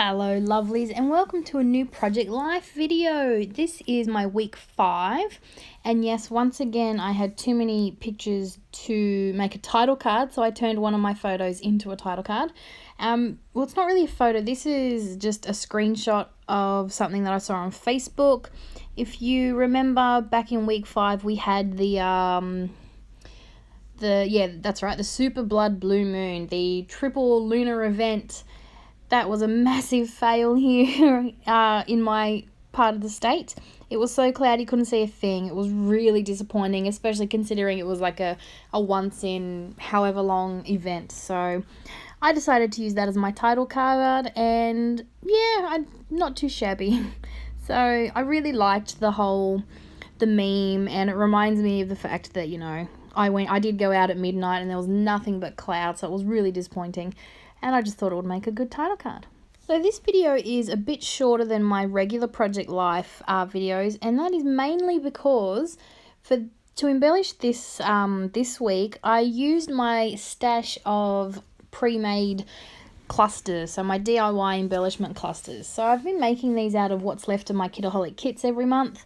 Hello lovelies, and welcome to a new Project Life video. This is my week 5, and yes, once again I had too many pictures to make a title card, so I turned one of my photos into a title card. Well, it's not really a photo, this is just a screenshot of something that I saw on Facebook. If you remember, back in week 5 we had the super blood blue moon, the triple lunar event. That was a massive fail here in my part of the state. It was so cloudy, couldn't see a thing. It was really disappointing, especially considering it was like a once in however long event. So I decided to use that as my title card, and yeah, I'm not too shabby. So I really liked the meme, and it reminds me of the fact that, you know, I did go out at midnight and there was nothing but clouds, so it was really disappointing. And I just thought it would make a good title card. So this video is a bit shorter than my regular Project Life videos, and that is mainly because to embellish this this week, I used my stash of pre-made clusters, so my DIY embellishment clusters. So I've been making these out of what's left of my Kitaholic kits every month,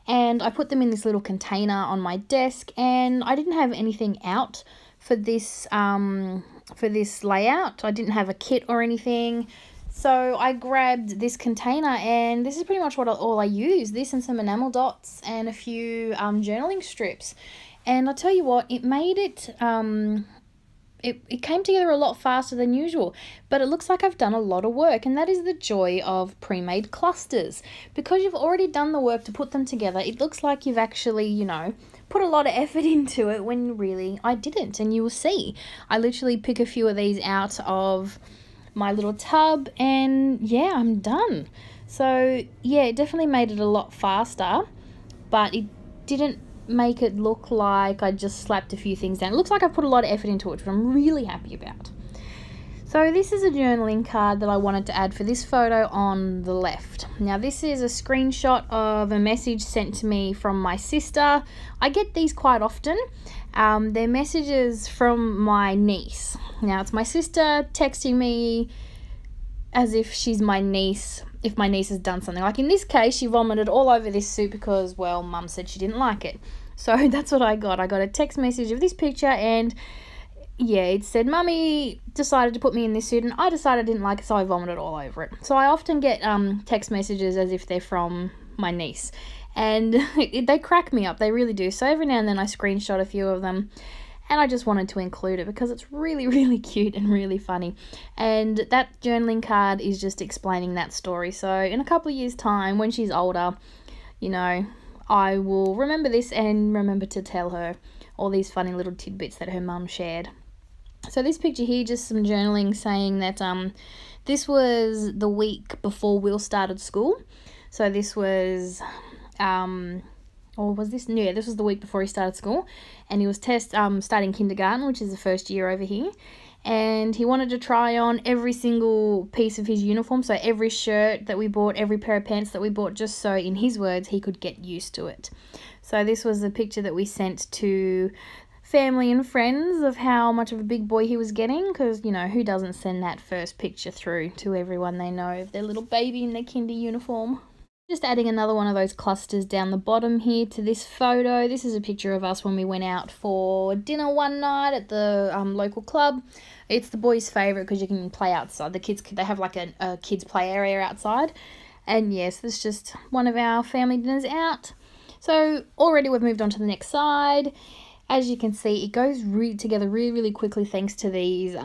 and I put them in this little container on my desk, and I didn't have anything out for this layout. I didn't have a kit or anything, so I grabbed this container, and this is pretty much all I use. This and some enamel dots and a few journaling strips, and I'll tell you what, it made it it came together a lot faster than usual, but it looks like I've done a lot of work, and that is the joy of pre-made clusters. Because you've already done the work to put them together, it looks like you've actually, you know, put a lot of effort into it, when really I didn't, and you will see. I literally pick a few of these out of my little tub, and yeah, I'm done. So yeah, it definitely made it a lot faster, but it didn't make it look like I just slapped a few things down. It looks like I put a lot of effort into it, which I'm really happy about. So this is a journaling card that I wanted to add for this photo on the left. Now this is a screenshot of a message sent to me from my sister. I get these quite often. They're messages from my niece. Now it's my sister texting me as if she's my niece, if my niece has done something. Like in this case, she vomited all over this soup because, well, Mum said she didn't like it. So that's what I got. I got a text message of this picture, and yeah, it said, "Mummy decided to put me in this suit and I decided I didn't like it, so I vomited all over it." So I often get text messages as if they're from my niece, and they crack me up. They really do. So every now and then I screenshot a few of them, and I just wanted to include it because it's really, really cute and really funny. And that journaling card is just explaining that story. So in a couple of years' time, when she's older, you know, I will remember this and remember to tell her all these funny little tidbits that her mum shared. So this picture here, just some journaling saying that this was the week before Will started school. So this was, or was this? Yeah, this was the week before he started school, and he was starting kindergarten, which is the first year over here. And he wanted to try on every single piece of his uniform, so every shirt that we bought, every pair of pants that we bought, just so, in his words, he could get used to it. So this was the picture that we sent to family and friends of how much of a big boy he was getting, because, you know, who doesn't send that first picture through to everyone they know of their little baby in their kinder uniform. Just adding another one of those clusters down the bottom here to this photo. This is a picture of us when we went out for dinner one night at the local club. It's the boys' favourite because you can play outside. The kids, they have like a kids' play area outside. And yes, this is just one of our family dinners out. So already we've moved on to the next side. As you can see, it goes together really, really quickly thanks to these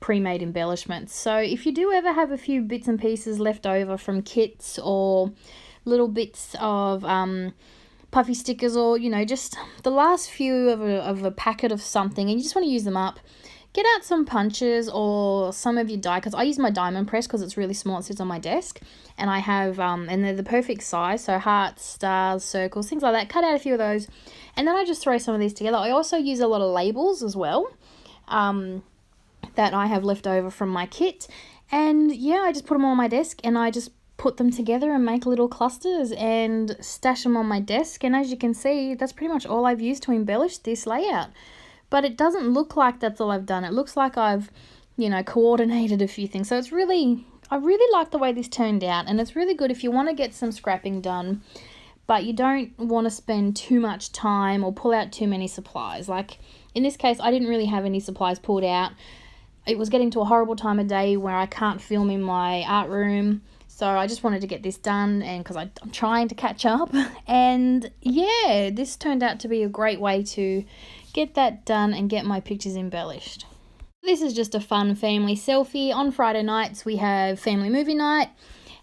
pre-made embellishments. So if you do ever have a few bits and pieces left over from kits, or little bits of puffy stickers, or, you know, just the last few of a packet of something, and you just want to use them up, get out some punches or some of your die, because I use my diamond press because it's really small, it sits on my desk, and I have and they're the perfect size, so hearts, stars, circles, things like that. Cut out a few of those, and then I just throw some of these together. I also use a lot of labels as well, that I have left over from my kit, and yeah, I just put them on my desk, and I just put them together and make little clusters and stash them on my desk. And as you can see, that's pretty much all I've used to embellish this layout. But it doesn't look like that's all I've done. It looks like I've, you know, coordinated a few things. So it's really, I really like the way this turned out, and it's really good if you want to get some scrapping done, but you don't want to spend too much time or pull out too many supplies. Like in this case, I didn't really have any supplies pulled out. It was getting to a horrible time of day where I can't film in my art room, so I just wanted to get this done, and because I'm trying to catch up. And yeah, this turned out to be a great way to get that done and get my pictures embellished. This is just a fun family selfie. On Friday nights we have family movie night,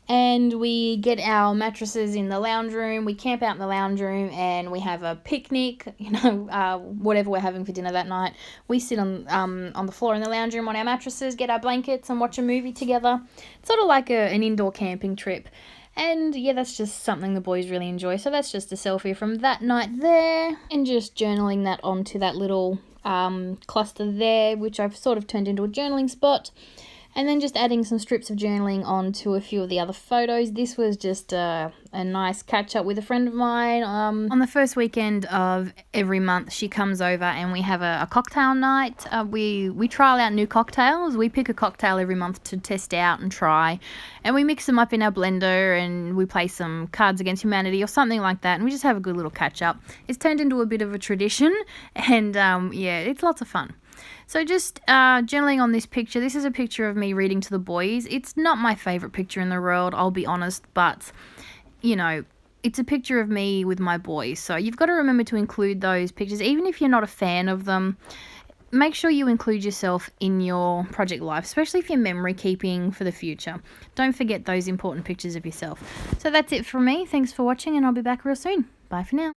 and we get our mattresses in the lounge room. We camp out in the lounge room and we have a picnic, whatever we're having for dinner that night. We sit on the floor in the lounge room on our mattresses, get our blankets and watch a movie together. It's sort of like an indoor camping trip. And yeah, that's just something the boys really enjoy. So that's just a selfie from that night there, and just journaling that onto that little cluster there, which I've sort of turned into a journaling spot. And then just adding some strips of journaling onto a few of the other photos. This was just a nice catch up with a friend of mine. On the first weekend of every month, she comes over and we have a cocktail night. We trial out new cocktails. We pick a cocktail every month to test out and try. And we mix them up in our blender and we play some Cards Against Humanity or something like that. And we just have a good little catch up. It's turned into a bit of a tradition, and yeah, it's lots of fun. So just journaling on this picture. This is a picture of me reading to the boys. It's not my favourite picture in the world, I'll be honest, but, it's a picture of me with my boys. So you've got to remember to include those pictures. Even if you're not a fan of them, make sure you include yourself in your project life, especially if you're memory keeping for the future. Don't forget those important pictures of yourself. So that's it from me. Thanks for watching, and I'll be back real soon. Bye for now.